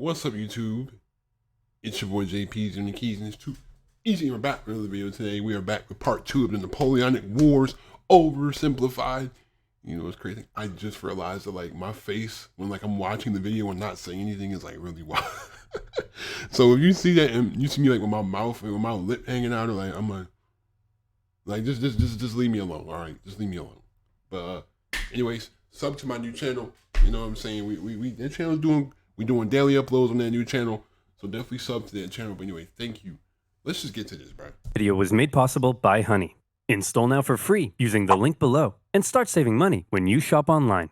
What's up, YouTube? It's your boy JP's and the Keys, and it's too easy. We're back with another video today. We are back with part 2 of the Napoleonic Wars, oversimplified. You know, it's crazy. I just realized that like my face when like I'm watching the video and not saying anything is like really wild. So if you see that and you see me like with my mouth and with my lip hanging out, or like I'm like just leave me alone. All right, just leave me alone. But anyways, sub to my new channel. You know what I'm saying? That channel's doing daily uploads on that new channel. So definitely sub to that channel. But anyway, thank you. Let's just get to this, bro. Video was made possible by Honey. Install now for free using the link below and start saving money when you shop online.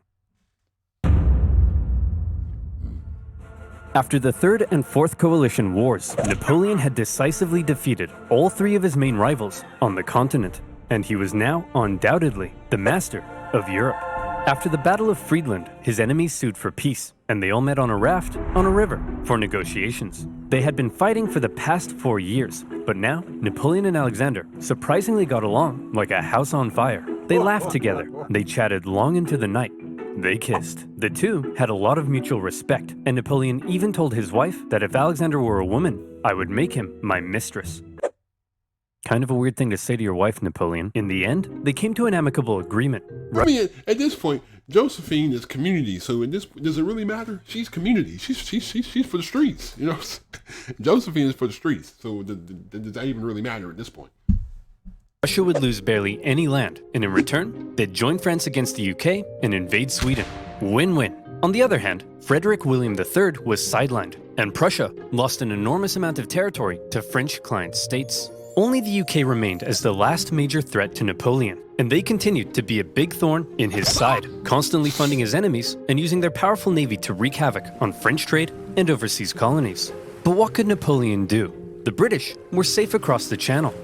After the Third and Fourth Coalition Wars, Napoleon had decisively defeated all three of his main rivals on the continent, and he was now undoubtedly the master of Europe. After the Battle of Friedland, his enemies sued for peace, and they all met on a raft on a river for negotiations. They had been fighting for the past 4 years, but now Napoleon and Alexander surprisingly got along like a house on fire. They laughed together, they chatted long into the night, they kissed. The two had a lot of mutual respect, and Napoleon even told his wife that if Alexander were a woman, I would make him my mistress. Kind of a weird thing to say to your wife, Napoleon. In the end, they came to an amicable agreement. I mean, at this point, Josephine is community. So in this, does it really matter? She's community. She's for the streets. You know, Josephine is for the streets. So does that even really matter at this point? Russia would lose barely any land, and in return, they'd join France against the UK and invade Sweden. Win-win. On the other hand, Frederick William III was sidelined, and Prussia lost an enormous amount of territory to French client states. Only the UK remained as the last major threat to Napoleon, and they continued to be a big thorn in his side, constantly funding his enemies and using their powerful navy to wreak havoc on French trade and overseas colonies. But what could Napoleon do? The British were safe across the channel.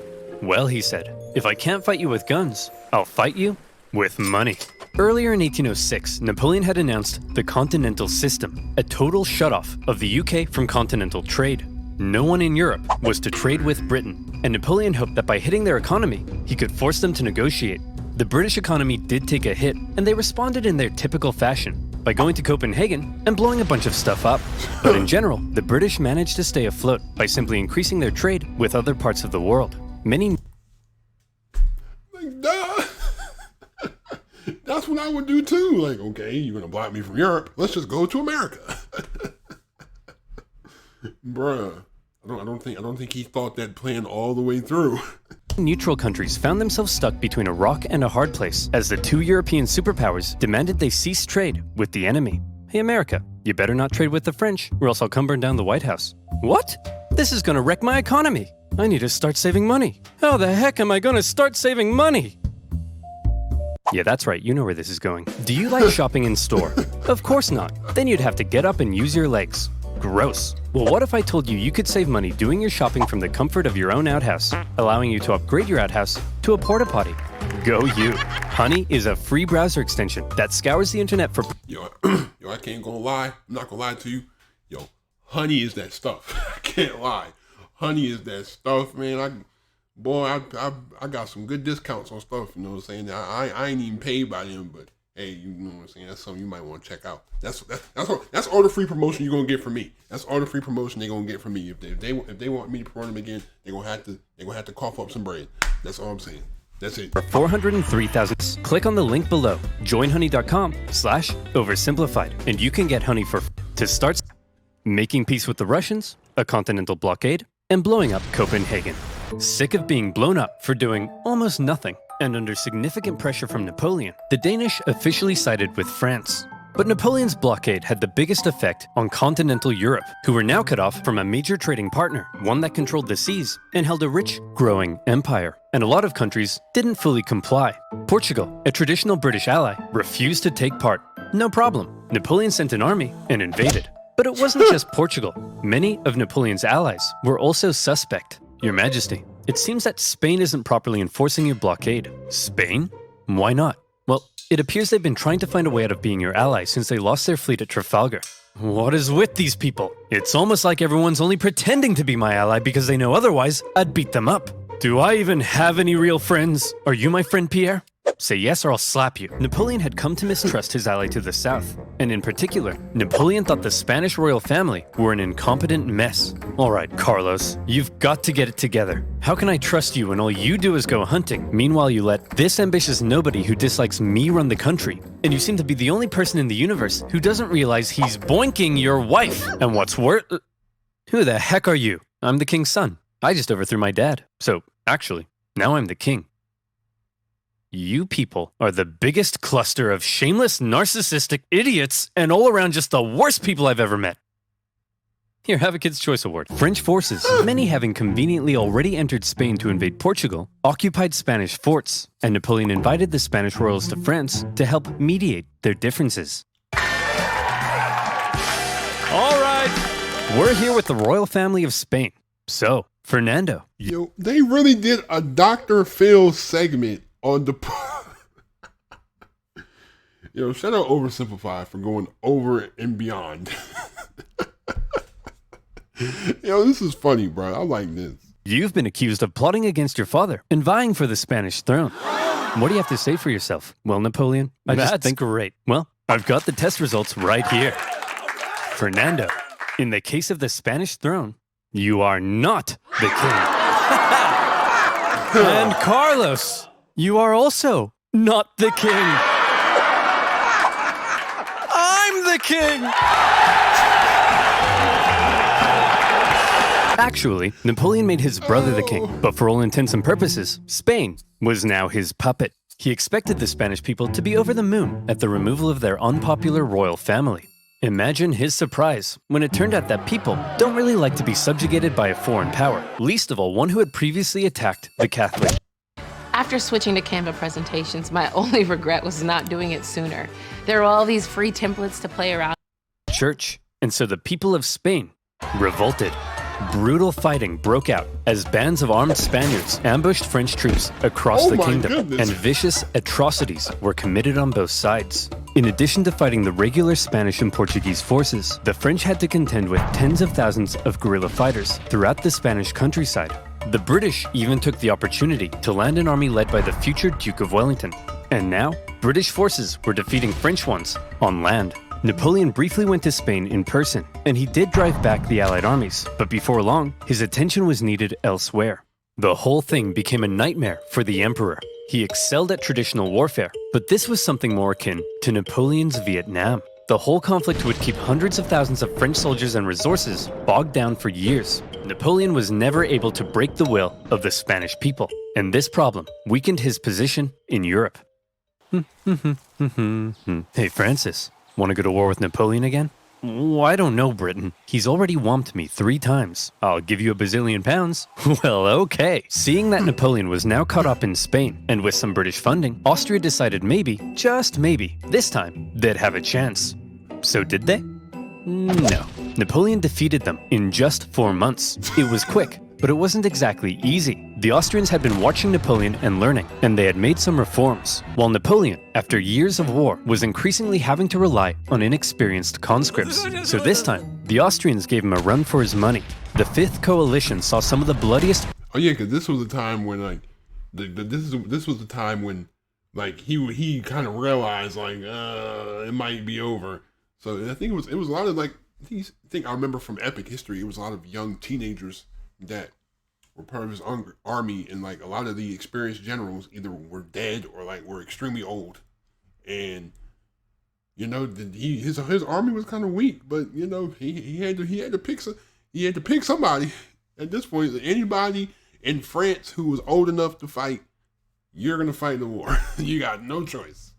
Well, he said, if I can't fight you with guns, I'll fight you with money. Earlier in 1806, Napoleon had announced the continental system, a total shutoff of the UK from continental trade. No one in Europe was to trade with Britain, and Napoleon hoped that by hitting their economy, he could force them to negotiate. The British economy did take a hit, and they responded in their typical fashion, by going to Copenhagen and blowing a bunch of stuff up. But in general, the British managed to stay afloat by simply increasing their trade with other parts of the world. Many That's what I would do too. Like, okay, you're gonna block me from Europe. Let's just go to America. Bruh. I don't think he thought that plan all the way through. Neutral countries found themselves stuck between a rock and a hard place as the two European superpowers demanded they cease trade with the enemy. Hey America, you better not trade with the French or else I'll come burn down the White House. What? This is gonna wreck my economy. I need to start saving money. How the heck am I gonna start saving money? Yeah, that's right, you know where this is going. Do you like shopping in store? Of course not. Then you'd have to get up and use your legs. Gross. Well, what if I told you you could save money doing your shopping from the comfort of your own outhouse, allowing you to upgrade your outhouse to a porta potty? Go you. Honey is a free browser extension that scours the internet for... Yo, I can't gonna lie. I'm not gonna lie to you. Yo, Honey is that stuff. I can't lie. Honey is that stuff, man. I got some good discounts on stuff, you know what I'm saying? I ain't even paid by them, but hey, you know what I'm saying? That's something you might want to check out. That's all the free promotion you're gonna get from me. That's all the free promotion they're gonna get from me. If they want me to promote them again, they're gonna have to cough up some bread. That's all I'm saying. That's it. For 403,000, click on the link below, joinhoney.com/oversimplified, and you can get Honey to start making peace with the Russians, a continental blockade, and blowing up Copenhagen. Sick of being blown up for doing almost nothing, and under significant pressure from Napoleon, the Danish officially sided with France. But Napoleon's blockade had the biggest effect on continental Europe, who were now cut off from a major trading partner, one that controlled the seas and held a rich, growing empire. And a lot of countries didn't fully comply. Portugal, a traditional British ally, refused to take part. No problem. Napoleon sent an army and invaded. But it wasn't just Portugal. Many of Napoleon's allies were also suspect. Your Majesty, it seems that Spain isn't properly enforcing your blockade. Spain? Why not? Well, it appears they've been trying to find a way out of being your ally since they lost their fleet at Trafalgar. What is with these people? It's almost like everyone's only pretending to be my ally because they know otherwise I'd beat them up. Do I even have any real friends? Are you my friend, Pierre? Say yes or I'll slap you. Napoleon had come to mistrust his ally to the south, and in particular, Napoleon thought the Spanish royal family were an incompetent mess. All right, Carlos, you've got to get it together. How can I trust you when all you do is go hunting? Meanwhile, you let this ambitious nobody who dislikes me run the country. And you seem to be the only person in the universe who doesn't realize he's boinking your wife. And what's worse... Who the heck are you? I'm the king's son. I just overthrew my dad. So, actually, now I'm the king. You people are the biggest cluster of shameless, narcissistic idiots and all around just the worst people I've ever met. Here, have a Kid's Choice Award. French forces, many having conveniently already entered Spain to invade Portugal, occupied Spanish forts, and Napoleon invited the Spanish royals to France to help mediate their differences. All right, we're here with the royal family of Spain. So, Fernando. Yo, they really did a Dr. Phil segment on the... Yo, shout out OverSimplified for going over and beyond. Yo, this is funny, bro. I like this. You've been accused of plotting against your father and vying for the Spanish throne. What do you have to say for yourself? Well, Napoleon, I just think great. Well, I've got the test results right here. Fernando, in the case of the Spanish throne, you are not the king. And Carlos, you are also not the king. I'm the king! Actually, Napoleon made his brother the king, but for all intents and purposes, Spain was now his puppet. He expected the Spanish people to be over the moon at the removal of their unpopular royal family. Imagine his surprise when it turned out that people don't really like to be subjugated by a foreign power, least of all one who had previously attacked the Catholic. After switching to Canva presentations, my only regret was not doing it sooner. There are all these free templates to play around. Church, and so the people of Spain revolted. Brutal fighting broke out as bands of armed Spaniards ambushed French troops across the kingdom, and vicious atrocities were committed on both sides. In addition to fighting the regular Spanish and Portuguese forces, the French had to contend with tens of thousands of guerrilla fighters throughout the Spanish countryside. The British even took the opportunity to land an army led by the future Duke of Wellington. And now, British forces were defeating French ones on land. Napoleon briefly went to Spain in person, and he did drive back the Allied armies, but before long, his attention was needed elsewhere. The whole thing became a nightmare for the emperor. He excelled at traditional warfare, but this was something more akin to Napoleon's Vietnam. The whole conflict would keep hundreds of thousands of French soldiers and resources bogged down for years. Napoleon was never able to break the will of the Spanish people, and this problem weakened his position in Europe. Hey, Francis. Want to go to war with Napoleon again? Oh, I don't know, Britain. He's already whomped me 3 times. I'll give you £1 bazillion. Well, okay. Seeing that Napoleon was now caught up in Spain, and with some British funding, Austria decided maybe, just maybe, this time, they'd have a chance. So did they? No. Napoleon defeated them in just 4 months. It was quick, but it wasn't exactly easy. The Austrians had been watching Napoleon and learning, and they had made some reforms, while Napoleon, after years of war, was increasingly having to rely on inexperienced conscripts. So this time, the Austrians gave him a run for his money. The Fifth Coalition saw some of the bloodiest... Oh yeah, because this was the time when, like, this was the time when, like, he kind of realized, like, it might be over. So I think it was a lot of, like, I think I remember from Epic history, it was a lot of young teenagers that were part of his army, and like a lot of the experienced generals either were dead or like were extremely old, and you know his army was kind of weak, but you know he had to pick somebody. At this point, anybody in France who was old enough to fight, you're gonna fight the war. You got no choice.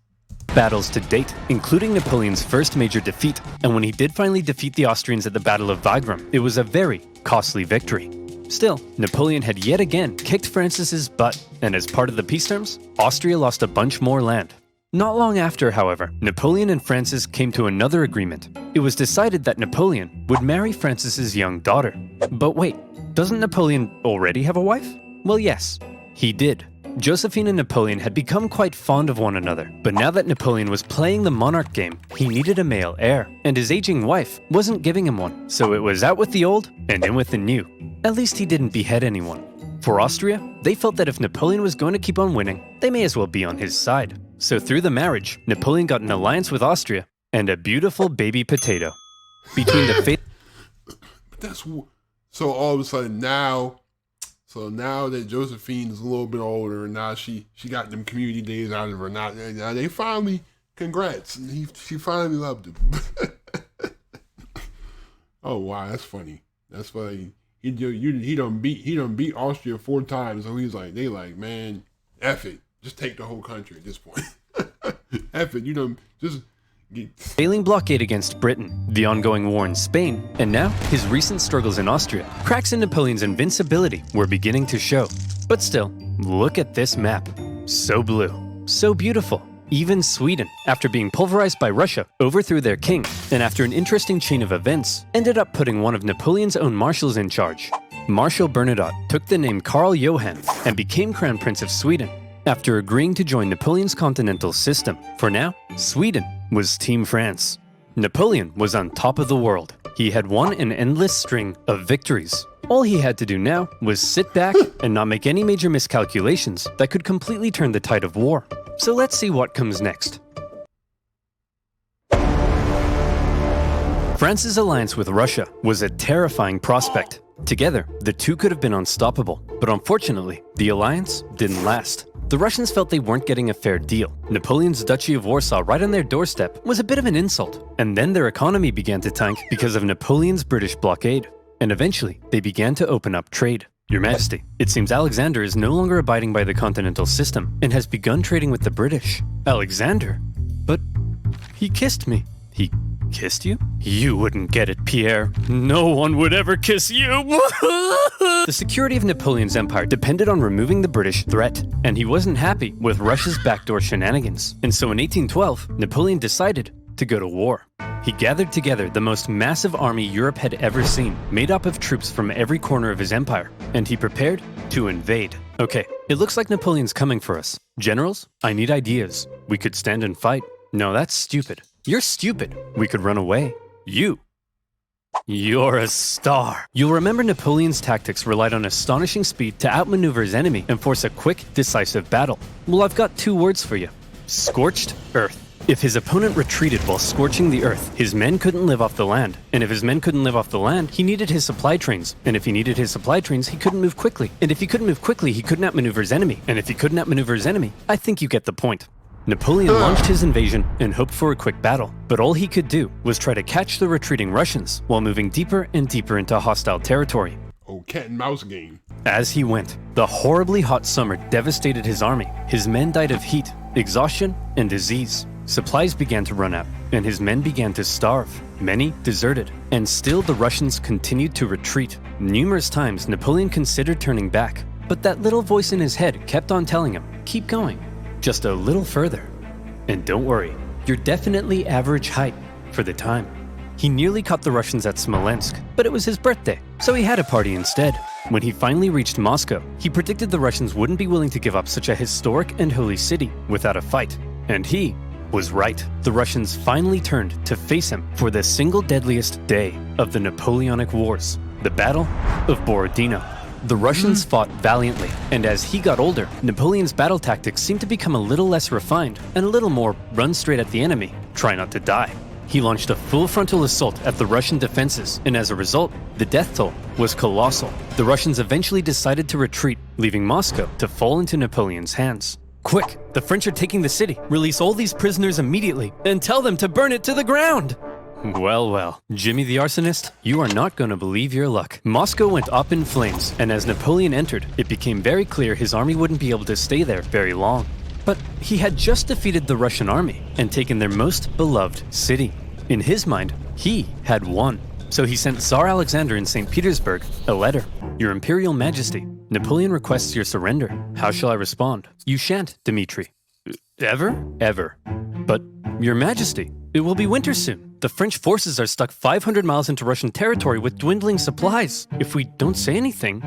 Battles to date, including Napoleon's first major defeat, and when he did finally defeat the Austrians at the Battle of Wagram, it was a very costly victory. Still, Napoleon had yet again kicked Francis's butt, and as part of the peace terms, Austria lost a bunch more land. Not long after, however, Napoleon and Francis came to another agreement. It was decided that Napoleon would marry Francis's young daughter. But wait, doesn't Napoleon already have a wife? Well, yes, he did. Josephine and Napoleon had become quite fond of one another, but now that Napoleon was playing the monarch game, he needed a male heir, and his aging wife wasn't giving him one. So it was out with the old and in with the new. At least he didn't behead anyone. For Austria, they felt that if Napoleon was going to keep on winning, they may as well be on his side. So through the marriage, Napoleon got an alliance with Austria and a beautiful baby potato. Between the so all of a sudden now that Josephine is a little bit older and now she got them community days out of her. Now they finally, congrats, she finally loved him. Oh wow, that's funny. That's funny. He done beat Austria 4 times, so he's like, man, F it, just take the whole country at this point. F it, just get. Failing blockade against Britain, the ongoing war in Spain, and now his recent struggles in Austria, cracks in Napoleon's invincibility were beginning to show. But still, look at this map. So blue, so beautiful. Even Sweden, after being pulverized by Russia, overthrew their king, and after an interesting chain of events, ended up putting one of Napoleon's own marshals in charge. Marshal Bernadotte took the name Karl Johan and became Crown Prince of Sweden, after agreeing to join Napoleon's continental system. For now, Sweden was Team France. Napoleon was on top of the world. He had won an endless string of victories. All he had to do now was sit back and not make any major miscalculations that could completely turn the tide of war. So let's see what comes next. France's alliance with Russia was a terrifying prospect. Together, the two could have been unstoppable, but unfortunately, the alliance didn't last. The Russians felt they weren't getting a fair deal. Napoleon's Duchy of Warsaw right on their doorstep was a bit of an insult, and then their economy began to tank because of Napoleon's British blockade. And eventually, they began to open up trade. Your Majesty, it seems Alexander is no longer abiding by the continental system and has begun trading with the British. Alexander? But he kissed me. He kissed you? You wouldn't get it, Pierre. No one would ever kiss you. The security of Napoleon's empire depended on removing the British threat, and he wasn't happy with Russia's backdoor shenanigans. And so in 1812, Napoleon decided to go to war. He gathered together the most massive army Europe had ever seen, made up of troops from every corner of his empire, and he prepared to invade. Okay, it looks like Napoleon's coming for us. Generals, I need ideas. We could stand and fight. No, that's stupid. You're stupid. We could run away. You're a star. You'll remember Napoleon's tactics relied on astonishing speed to outmaneuver his enemy and force a quick, decisive battle. Well, I've got 2 words for you. Scorched earth. If his opponent retreated while scorching the earth, his men couldn't live off the land. And if his men couldn't live off the land, he needed his supply trains. And if he needed his supply trains, he couldn't move quickly. And if he couldn't move quickly, he couldn't outmaneuver his enemy. And if he couldn't outmaneuver his enemy, I think you get the point. Napoleon launched his invasion and hoped for a quick battle, but all he could do was try to catch the retreating Russians while moving deeper and deeper into hostile territory. Oh, cat and mouse game. As he went, the horribly hot summer devastated his army. His men died of heat, exhaustion, and disease. Supplies began to run out, and his men began to starve. Many deserted, and still the Russians continued to retreat. Numerous times Napoleon considered turning back, but that little voice in his head kept on telling him, keep going, just a little further. And don't worry, you're definitely average height for the time. He nearly caught the Russians at Smolensk, but it was his birthday, so he had a party instead. When he finally reached Moscow, he predicted the Russians wouldn't be willing to give up such a historic and holy city without a fight. And he was right. The Russians finally turned to face him for the single deadliest day of the Napoleonic Wars, the Battle of Borodino. The Russians fought valiantly, and as he got older, Napoleon's battle tactics seemed to become a little less refined and a little more run straight at the enemy, try not to die. He launched a full frontal assault at the Russian defenses, and as a result, the death toll was colossal. The Russians eventually decided to retreat, leaving Moscow to fall into Napoleon's hands. Quick, the French are taking the city. Release all these prisoners immediately and tell them to burn it to the ground. Well, Jimmy the arsonist, you are not going to believe your luck. Moscow went up in flames, and as Napoleon entered, it became very clear his army wouldn't be able to stay there very long. But he had just defeated the Russian army and taken their most beloved city. In his mind, he had won. So he sent Tsar Alexander in St. Petersburg a letter. Your Imperial Majesty, Napoleon requests your surrender. How shall I respond? You shan't, Dmitri. Ever? Ever. But, Your Majesty, it will be winter soon. The French forces are stuck 500 miles into Russian territory with dwindling supplies. If we don't say anything,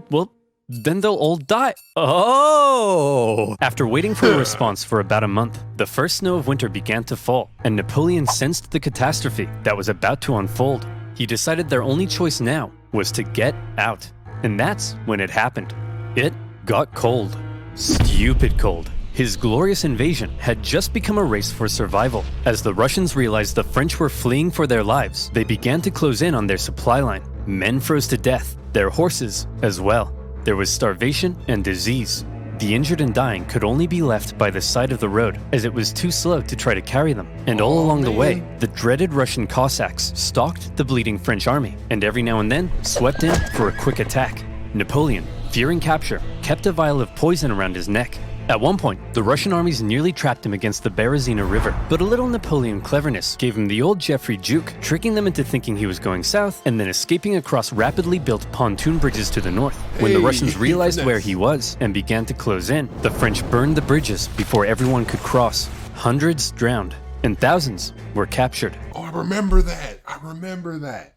well, then they'll all die. Oh! After waiting for a response for about a month, the first snow of winter began to fall, and Napoleon sensed the catastrophe that was about to unfold. He decided their only choice now was to get out. And that's when it happened. It got cold. Stupid cold. His glorious invasion had just become a race for survival. As the Russians realized the French were fleeing for their lives, they began to close in on their supply line. Men froze to death, their horses as well. There was starvation and disease. The injured and dying could only be left by the side of the road, as it was too slow to try to carry them. And all along the way, the dreaded Russian Cossacks stalked the bleeding French army, and every now and then swept in for a quick attack. Napoleon, fearing capture, kept a vial of poison around his neck. At one point, the Russian armies nearly trapped him against the Berezina River, but a little Napoleon cleverness gave him the old Geoffrey juke, tricking them into thinking he was going south and then escaping across rapidly built pontoon bridges to the north. When the Russians realized where he was and began to close in, the French burned the bridges before everyone could cross. Hundreds drowned, and thousands were captured. Oh, I remember that. I remember that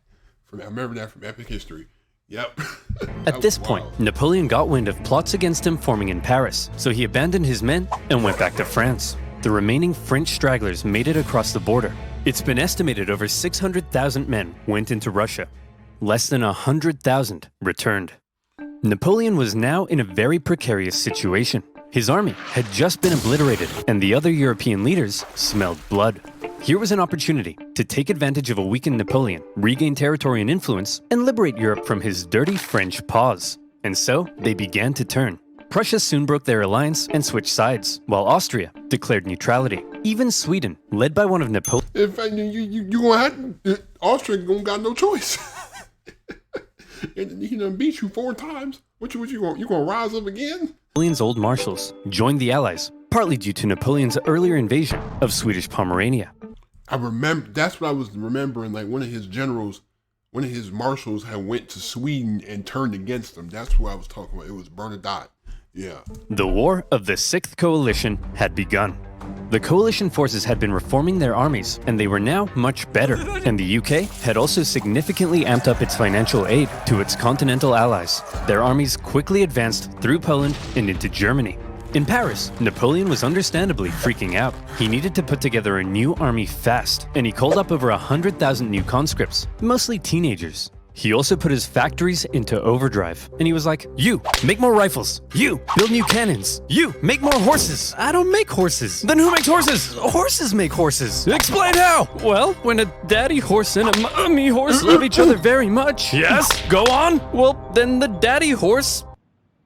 from epic history. Yep. At this point, Napoleon got wind of plots against him forming in Paris, so he abandoned his men and went back to France. The remaining French stragglers made it across the border. It's been estimated over 600,000 men went into Russia. Less than 100,000 returned. Napoleon was now in a very precarious situation. His army had just been obliterated, and the other European leaders smelled blood. Here was an opportunity to take advantage of a weakened Napoleon, regain territory and influence, and liberate Europe from his dirty French paws. And so, they began to turn. Prussia soon broke their alliance and switched sides, while Austria declared neutrality. Even Sweden, led by one of Napoleon. In fact, you gonna have Austria gonna got no choice. And he done beat you 4 times. What you gonna rise up again? Napoleon's old marshals joined the Allies, partly due to Napoleon's earlier invasion of Swedish Pomerania. I remember, that's what I was remembering, like one of his marshals had went to Sweden and turned against him. That's what I was talking about. It was Bernadotte. Yeah. The War of the 6th Coalition had begun. The coalition forces had been reforming their armies, and they were now much better. And the UK had also significantly amped up its financial aid to its continental allies. Their armies quickly advanced through Poland and into Germany. In Paris, Napoleon was understandably freaking out. He needed to put together a new army fast, and he called up over 100,000 new conscripts, mostly teenagers. He also put his factories into overdrive, and he was like, "You, make more rifles. You, build new cannons. You, make more horses. I don't make horses. Then who makes horses? Horses make horses. Explain how." "Well, when a daddy horse and a mommy horse love each other very much." "Yes, go on." "Well, then the daddy horse..."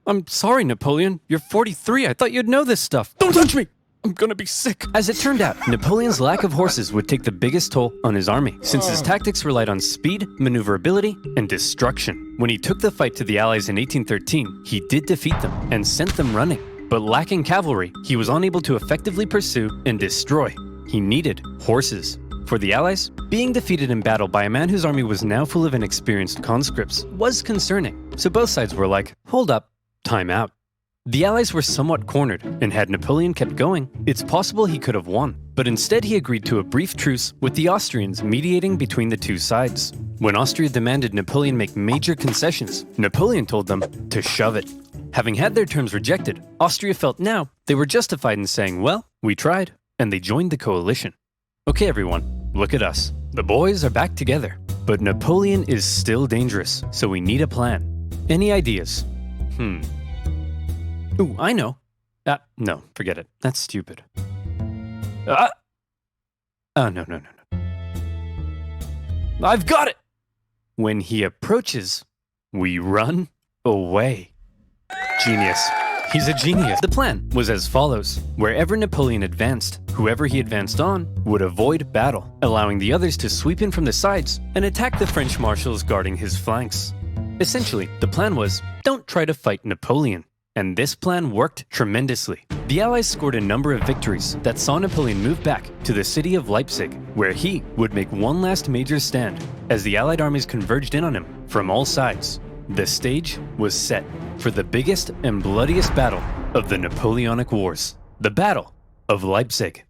"I'm sorry, Napoleon. You're 43. I thought you'd know this stuff." "Don't touch me. I'm gonna be sick." As it turned out, Napoleon's lack of horses would take the biggest toll on his army, since his tactics relied on speed, maneuverability, and destruction. When he took the fight to the Allies in 1813, he did defeat them and sent them running. But lacking cavalry, he was unable to effectively pursue and destroy. He needed horses. For the Allies, being defeated in battle by a man whose army was now full of inexperienced conscripts was concerning. So both sides were like, hold up, time out. The Allies were somewhat cornered, and had Napoleon kept going, it's possible he could have won. But instead he agreed to a brief truce with the Austrians mediating between the two sides. When Austria demanded Napoleon make major concessions, Napoleon told them to shove it. Having had their terms rejected, Austria felt now they were justified in saying, well, we tried, and they joined the coalition. Okay everyone, look at us. The boys are back together. But Napoleon is still dangerous, so we need a plan. Any ideas? Ooh, I know. No, forget it. That's stupid. No. I've got it! When he approaches, we run away. Genius. He's a genius. The plan was as follows. Wherever Napoleon advanced, whoever he advanced on would avoid battle, allowing the others to sweep in from the sides and attack the French marshals guarding his flanks. Essentially, the plan was, don't try to fight Napoleon. And this plan worked tremendously. The Allies scored a number of victories that saw Napoleon move back to the city of Leipzig, where he would make one last major stand as the Allied armies converged in on him from all sides. The stage was set for the biggest and bloodiest battle of the Napoleonic Wars, the Battle of Leipzig.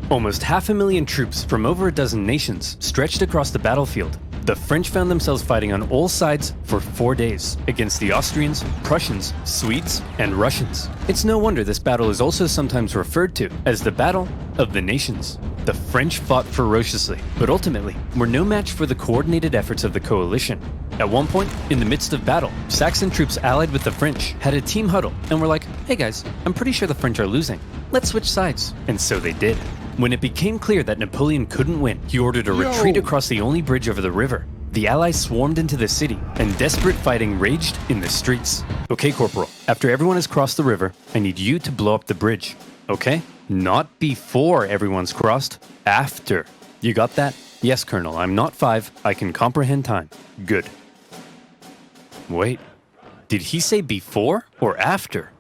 Almost 500,000 troops from over a dozen nations stretched across the battlefield. The French found themselves fighting on all sides for 4 days against the Austrians, Prussians, Swedes, and Russians. It's no wonder this battle is also sometimes referred to as the Battle of the Nations. The French fought ferociously, but ultimately were no match for the coordinated efforts of the coalition. At one point, in the midst of battle, Saxon troops allied with the French had a team huddle and were like, "Hey guys, I'm pretty sure the French are losing. Let's switch sides." And so they did. When it became clear that Napoleon couldn't win, he ordered a retreat across the only bridge over the river. The Allies swarmed into the city, and desperate fighting raged in the streets. "Okay, Corporal, after everyone has crossed the river, I need you to blow up the bridge. Okay? Not before everyone's crossed, after. You got that? Yes, Colonel, I'm not 5. I can comprehend time. Good." Wait, did he say before or after?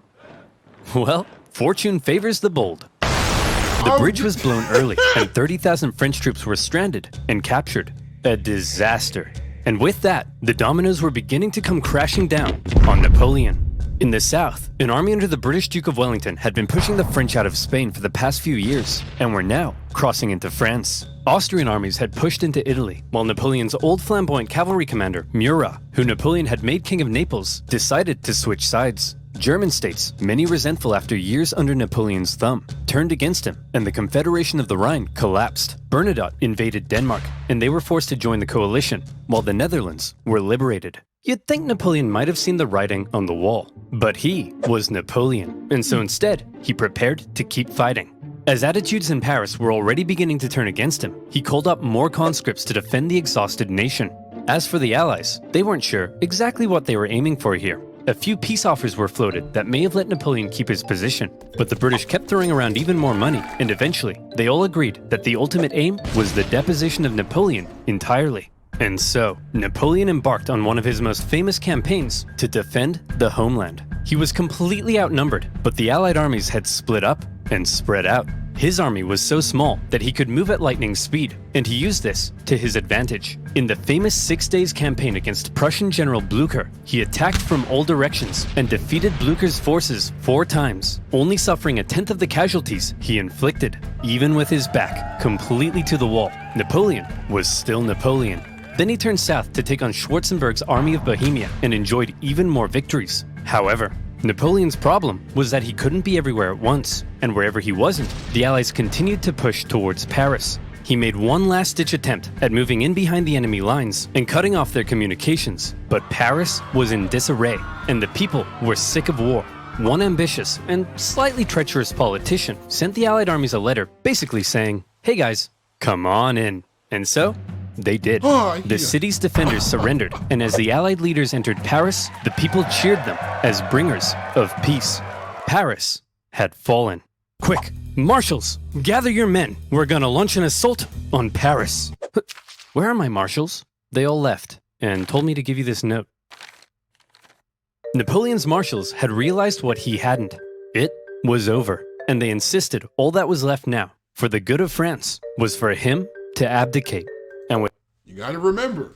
Well, fortune favors the bold. The bridge was blown early, and 30,000 French troops were stranded and captured. A disaster. And with that, the dominoes were beginning to come crashing down on Napoleon. In the south, an army under the British Duke of Wellington had been pushing the French out of Spain for the past few years, and were now crossing into France. Austrian armies had pushed into Italy, while Napoleon's old flamboyant cavalry commander, Murat, who Napoleon had made king of Naples, decided to switch sides. German states, many resentful after years under Napoleon's thumb, turned against him, and the Confederation of the Rhine collapsed. Bernadotte invaded Denmark, and they were forced to join the coalition, while the Netherlands were liberated. You'd think Napoleon might have seen the writing on the wall, but he was Napoleon, and so instead, he prepared to keep fighting. As attitudes in Paris were already beginning to turn against him, he called up more conscripts to defend the exhausted nation. As for the Allies, they weren't sure exactly what they were aiming for here. A few peace offers were floated that may have let Napoleon keep his position, but the British kept throwing around even more money, and eventually, they all agreed that the ultimate aim was the deposition of Napoleon entirely. And so, Napoleon embarked on one of his most famous campaigns to defend the homeland. He was completely outnumbered, but the Allied armies had split up and spread out. His army was so small that he could move at lightning speed, and he used this to his advantage. In the famous 6 Days campaign against Prussian General Blücher, he attacked from all directions and defeated Blücher's forces 4 times, only suffering a tenth of the casualties he inflicted. Even with his back completely to the wall, Napoleon was still Napoleon. Then he turned south to take on Schwarzenberg's army of Bohemia and enjoyed even more victories. However, Napoleon's problem was that he couldn't be everywhere at once, and wherever he wasn't, the Allies continued to push towards Paris. He made one last-ditch attempt at moving in behind the enemy lines and cutting off their communications, but Paris was in disarray, and the people were sick of war. One ambitious and slightly treacherous politician sent the Allied armies a letter basically saying, "Hey guys, come on in." And so, they did. The city's defenders surrendered, and as the Allied leaders entered Paris, the people cheered them as bringers of peace. Paris had fallen. Quick, marshals, gather your men. We're gonna launch an assault on Paris. Where are my marshals? They all left and told me to give you this note. Napoleon's marshals had realized what he hadn't. It was over, and they insisted all that was left now, for the good of France, was for him to abdicate. And with You got to remember,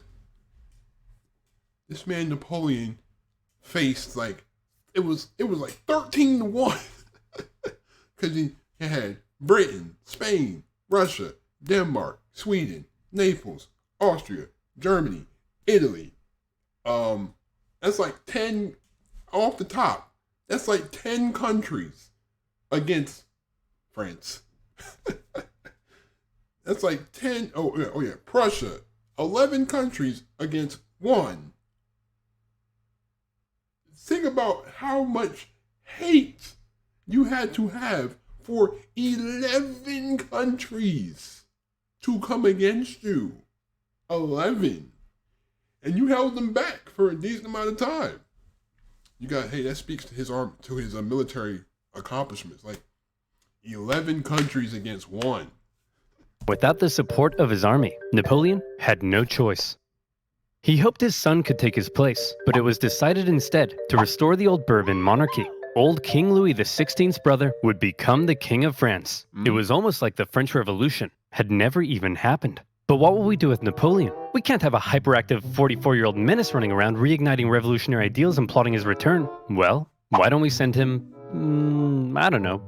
this man Napoleon faced it was like 13-1 because he had Britain, Spain, Russia, Denmark, Sweden, Naples, Austria, Germany, Italy. That's like 10 off the top. That's like 10 countries against France. That's like 10, oh yeah, Prussia, 11 countries against 1. Think about how much hate you had to have for 11 countries to come against you. 11. And you held them back for a decent amount of time. That speaks to his military accomplishments. Like 11 countries against 1. Without the support of his army, Napoleon had no choice. He hoped his son could take his place, but it was decided instead to restore the old Bourbon monarchy. Old King Louis XVI's brother would become the King of France. It was almost like the French Revolution had never even happened. But what will we do with Napoleon? We can't have a hyperactive 44-year-old menace running around reigniting revolutionary ideals and plotting his return. Well, why don't we send him, I don't know,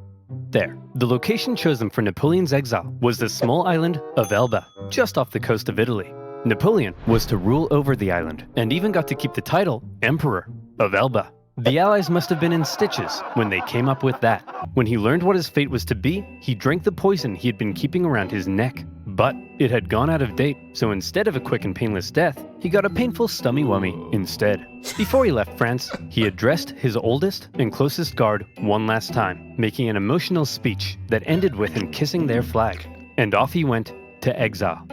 there. The location chosen for Napoleon's exile was the small island of Elba, just off the coast of Italy. Napoleon was to rule over the island, and even got to keep the title Emperor of Elba. The Allies must have been in stitches when they came up with that. When he learned what his fate was to be, he drank the poison he had been keeping around his neck. But it had gone out of date, so instead of a quick and painless death, he got a painful stummy-wummy instead. Before he left France, he addressed his oldest and closest guard one last time, making an emotional speech that ended with him kissing their flag. And off he went to exile.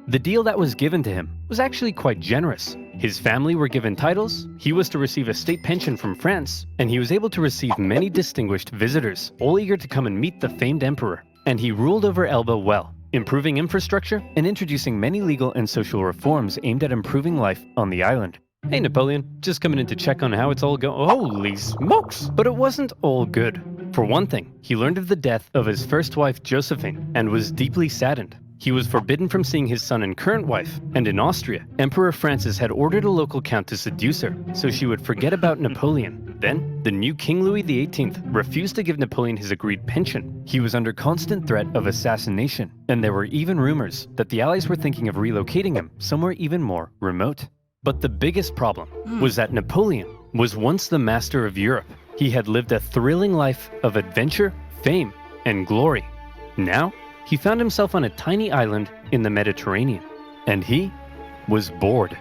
The deal that was given to him was actually quite generous. His family were given titles, he was to receive a state pension from France, and he was able to receive many distinguished visitors, all eager to come and meet the famed emperor. And he ruled over Elba well, improving infrastructure and introducing many legal and social reforms aimed at improving life on the island. Hey Napoleon, just coming in to check on how it's all going. Holy smokes! But it wasn't all good. For one thing, he learned of the death of his first wife Josephine and was deeply saddened. He was forbidden from seeing his son and current wife, and in Austria, Emperor Francis had ordered a local count to seduce her so she would forget about Napoleon. Then, the new King Louis XVIII refused to give Napoleon his agreed pension. He was under constant threat of assassination, and there were even rumors that the Allies were thinking of relocating him somewhere even more remote. But the biggest problem was that Napoleon was once the master of Europe. He had lived a thrilling life of adventure, fame, and glory. Now, he found himself on a tiny island in the Mediterranean, and he was bored.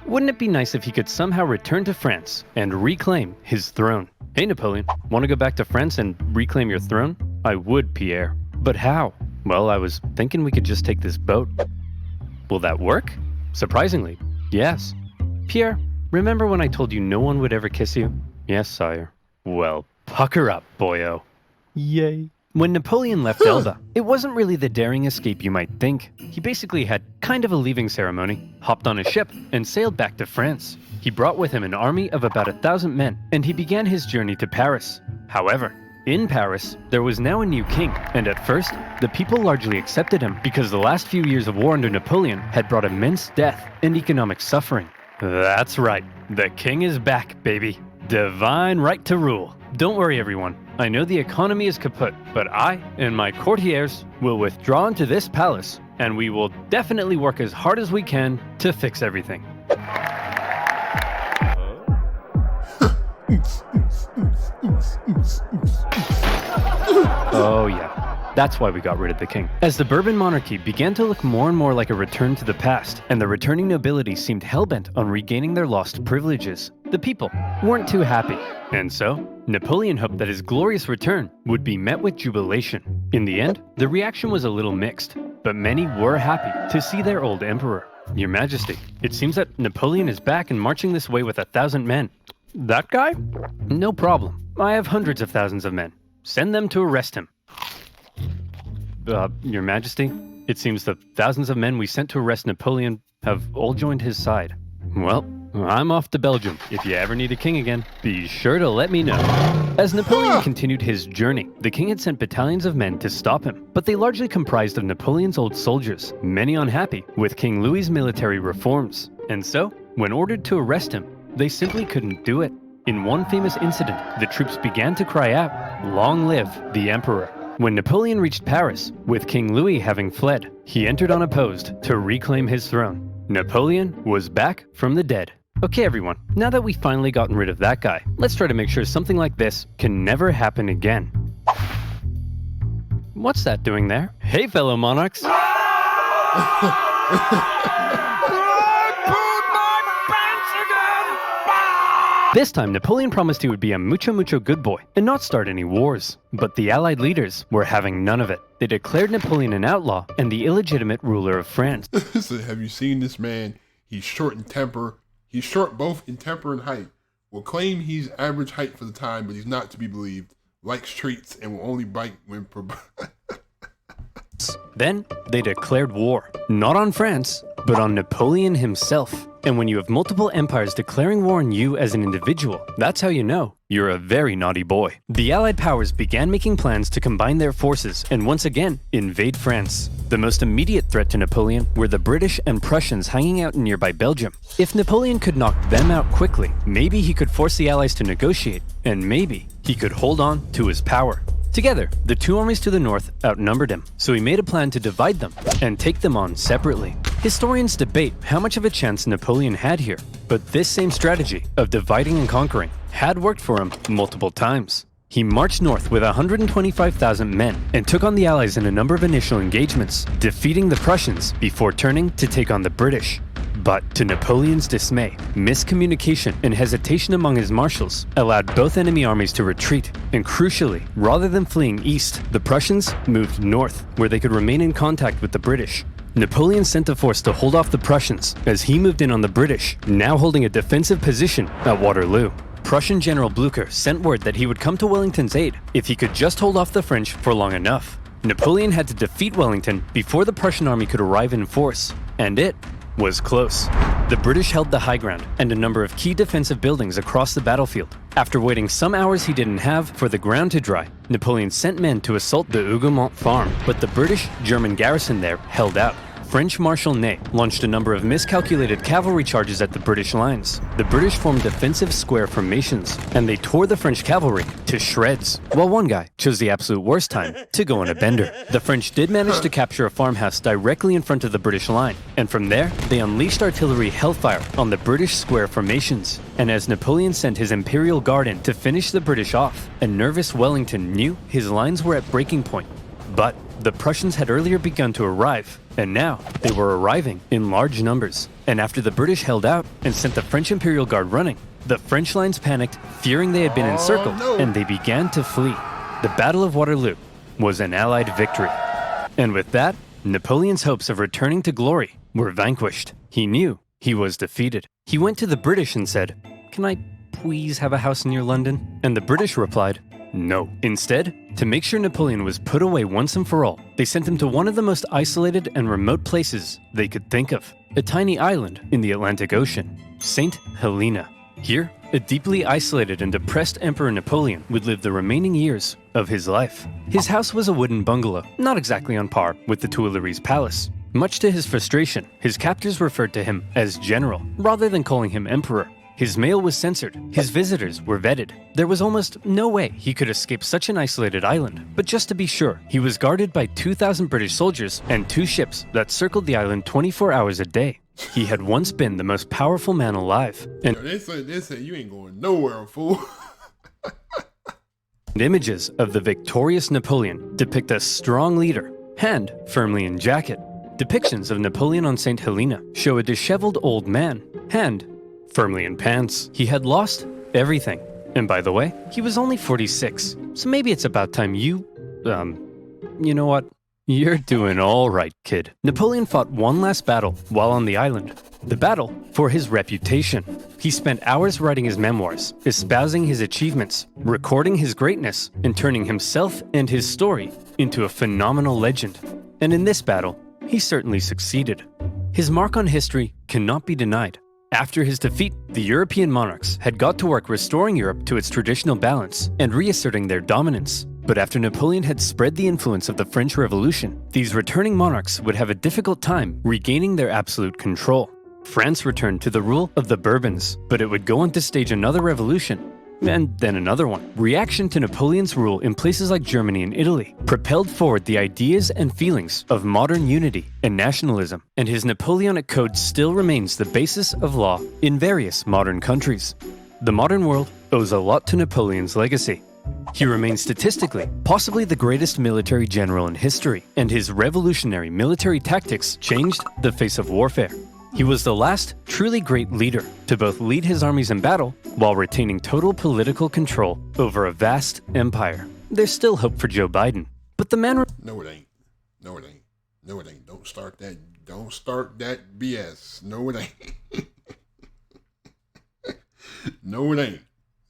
Wouldn't it be nice if he could somehow return to France and reclaim his throne? Hey Napoleon, want to go back to France and reclaim your throne? I would, Pierre. But how? Well, I was thinking we could just take this boat. Will that work? Surprisingly, yes. Pierre, remember when I told you no one would ever kiss you? Yes, sire. Well, pucker up, boyo. Yay. When Napoleon left Elba, it wasn't really the daring escape you might think. He basically had kind of a leaving ceremony, hopped on a ship, and sailed back to France. He brought with him an army of about 1,000 men, and he began his journey to Paris. However, in Paris, there was now a new king, and at first, the people largely accepted him because the last few years of war under Napoleon had brought immense death and economic suffering. That's right, the king is back, baby. Divine right to rule. Don't worry, everyone. I know the economy is kaput, but I and my courtiers will withdraw into this palace, and we will definitely work as hard as we can to fix everything. Oh yeah, that's why we got rid of the king. As the Bourbon monarchy began to look more and more like a return to the past, and the returning nobility seemed hellbent on regaining their lost privileges, the people weren't too happy. And so, Napoleon hoped that his glorious return would be met with jubilation. In the end, the reaction was a little mixed, but many were happy to see their old emperor. Your Majesty, it seems that Napoleon is back and marching this way with 1,000 men. That guy? No problem. I have hundreds of thousands of men. Send them to arrest him. Your Majesty, it seems the thousands of men we sent to arrest Napoleon have all joined his side. Well, I'm off to Belgium. If you ever need a king again, be sure to let me know. As Napoleon continued his journey, the king had sent battalions of men to stop him, but they largely comprised of Napoleon's old soldiers, many unhappy with King Louis's military reforms. And so, when ordered to arrest him, they simply couldn't do it. In one famous incident, the troops began to cry out, "Long live the Emperor." When Napoleon reached Paris, with King Louis having fled, he entered unopposed to reclaim his throne. Napoleon was back from the dead. Okay everyone, now that we've finally gotten rid of that guy, let's try to make sure something like this can never happen again. What's that doing there? Hey fellow monarchs! This time, Napoleon promised he would be a mucho good boy and not start any wars. But the Allied leaders were having none of it. They declared Napoleon an outlaw and the illegitimate ruler of France. So have you seen this man? He's short in temper. He's short both in temper and height. Will claim he's average height for the time, but he's not to be believed. Likes treats and will only bite when... Then, they declared war. Not on France, but on Napoleon himself. And when you have multiple empires declaring war on you as an individual, that's how you know you're a very naughty boy. The Allied powers began making plans to combine their forces and once again invade France. The most immediate threat to Napoleon were the British and Prussians hanging out in nearby Belgium. If Napoleon could knock them out quickly, maybe he could force the Allies to negotiate, and maybe he could hold on to his power. Together, the two armies to the north outnumbered him, so he made a plan to divide them and take them on separately. Historians debate how much of a chance Napoleon had here, but this same strategy of dividing and conquering had worked for him multiple times. He marched north with 125,000 men and took on the Allies in a number of initial engagements, defeating the Prussians before turning to take on the British. But to Napoleon's dismay, miscommunication and hesitation among his marshals allowed both enemy armies to retreat, and crucially, rather than fleeing east, the Prussians moved north, where they could remain in contact with the British. Napoleon sent a force to hold off the Prussians as he moved in on the British, now holding a defensive position at Waterloo. Prussian General Blücher sent word that he would come to Wellington's aid if he could just hold off the French for long enough. Napoleon had to defeat Wellington before the Prussian army could arrive in force, and it was close. The British held the high ground and a number of key defensive buildings across the battlefield. After waiting some hours he didn't have for the ground to dry, Napoleon sent men to assault the Hougoumont farm, but the British-German garrison there held out. French Marshal Ney launched a number of miscalculated cavalry charges at the British lines. The British formed defensive square formations, and they tore the French cavalry to shreds, while one guy chose the absolute worst time to go on a bender. The French did manage to capture a farmhouse directly in front of the British line, and from there, they unleashed artillery hellfire on the British square formations. And as Napoleon sent his Imperial Guard in to finish the British off, a nervous Wellington knew his lines were at breaking point. But the Prussians had earlier begun to arrive, and now they were arriving in large numbers. And after the British held out and sent the French Imperial Guard running, the French lines panicked, fearing they had been encircled, and they began to flee. The Battle of Waterloo was an Allied victory. And with that, Napoleon's hopes of returning to glory were vanquished. He knew he was defeated. He went to the British and said, "Can I please have a house near London?" And the British replied, "No." Instead, to make sure Napoleon was put away once and for all, they sent him to one of the most isolated and remote places they could think of, a tiny island in the Atlantic Ocean, St. Helena. Here, a deeply isolated and depressed Emperor Napoleon would live the remaining years of his life. His house was a wooden bungalow, not exactly on par with the Tuileries Palace. Much to his frustration, his captors referred to him as General, rather than calling him Emperor. His mail was censored, his visitors were vetted. There was almost no way he could escape such an isolated island. But just to be sure, he was guarded by 2,000 British soldiers and 2 ships that circled the island 24 hours a day. He had once been the most powerful man alive. And They say you ain't going nowhere, fool. images of the victorious Napoleon depict a strong leader, hand firmly in jacket. Depictions of Napoleon on St. Helena show a disheveled old man, hand firmly in pants. He had lost everything. And by the way, he was only 46. So maybe it's about time you know what? You're doing all right, kid. Napoleon fought one last battle while on the island. The battle for his reputation. He spent hours writing his memoirs, espousing his achievements, recording his greatness, and turning himself and his story into a phenomenal legend. And in this battle, he certainly succeeded. His mark on history cannot be denied. After his defeat, the European monarchs had got to work restoring Europe to its traditional balance and reasserting their dominance. But after Napoleon had spread the influence of the French Revolution, these returning monarchs would have a difficult time regaining their absolute control. France returned to the rule of the Bourbons, but it would go on to stage another revolution, and then another one. Reaction to Napoleon's rule in places like Germany and Italy propelled forward the ideas and feelings of modern unity and nationalism, and his Napoleonic Code still remains the basis of law in various modern countries. The modern world owes a lot to Napoleon's legacy. He remains statistically possibly the greatest military general in history, and his revolutionary military tactics changed the face of warfare. He was the last truly great leader to both lead his armies in battle while retaining total political control over a vast empire. There's still hope for Joe Biden, but the man... No, it ain't. No, it ain't. No, it ain't. Don't start that. Don't start that BS. No, it ain't. No, it ain't.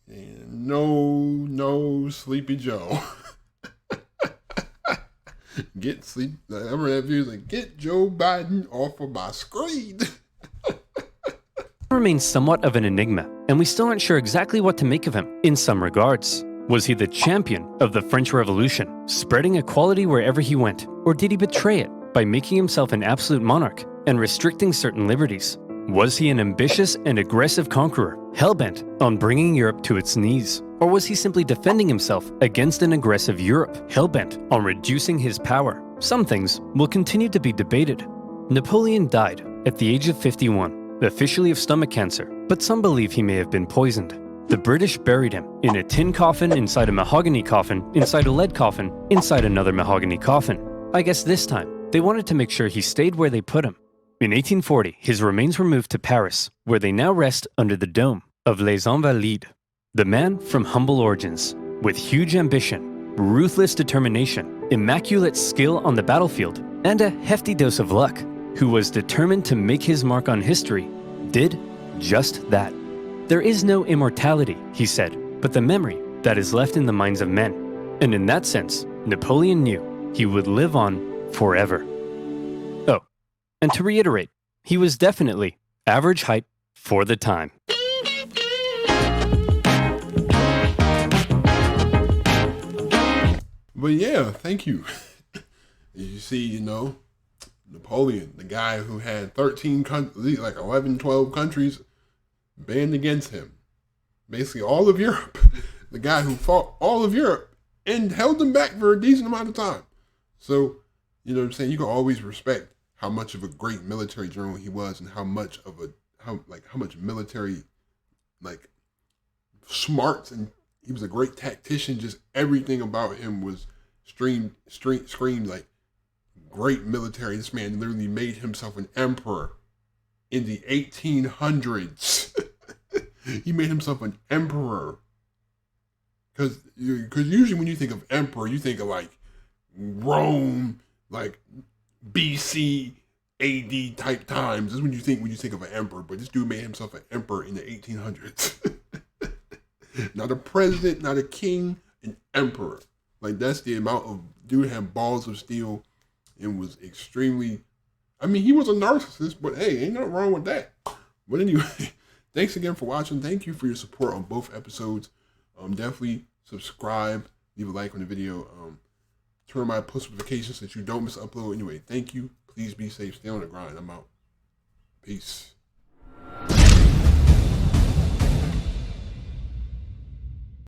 And no, Sleepy Joe. Get sleep. I remember that view like, get Joe Biden off of my screen. remains somewhat of an enigma, and we still aren't sure exactly what to make of him in some regards. Was he the champion of the French Revolution, spreading equality wherever he went, or did he betray it by making himself an absolute monarch and restricting certain liberties? Was he an ambitious and aggressive conqueror, hell-bent on bringing Europe to its knees? Or was he simply defending himself against an aggressive Europe, hell-bent on reducing his power? Some things will continue to be debated. Napoleon died at the age of 51, officially of stomach cancer, but some believe he may have been poisoned. The British buried him in a tin coffin inside a mahogany coffin inside a lead coffin inside another mahogany coffin. I guess this time, they wanted to make sure he stayed where they put him. In 1840, his remains were moved to Paris, where they now rest under the dome of Les Invalides. The man from humble origins, with huge ambition, ruthless determination, immaculate skill on the battlefield, and a hefty dose of luck, who was determined to make his mark on history, did just that. There is no immortality, he said, but the memory that is left in the minds of men. And in that sense, Napoleon knew he would live on forever. Oh, and to reiterate, he was definitely average height for the time. But yeah, thank you. You see, Napoleon, the guy who had 13 countries, like 11, 12 countries banned against him. Basically all of Europe. The guy who fought all of Europe and held them back for a decent amount of time. So, you know what I'm saying? You can always respect how much of a great military general he was and how much military, smarts, and he was a great tactician. Just everything about him was screamed like great military. This man literally made himself an emperor in the 1800s. He made himself an emperor. Because usually when you think of emperor, you think of like Rome, like BC, AD type times. This is when you think of an emperor. But this dude made himself an emperor in the 1800s. Not a president, not a king, an emperor. Like, that's the amount of dude had balls of steel and was extremely, he was a narcissist, but hey, ain't nothing wrong with that. But anyway, thanks again for watching. Thank you for your support on both episodes. Definitely subscribe, leave a like on the video, turn on my post notifications so that you don't miss an upload. Anyway, thank you. Please be safe. Stay on the grind. I'm out. Peace.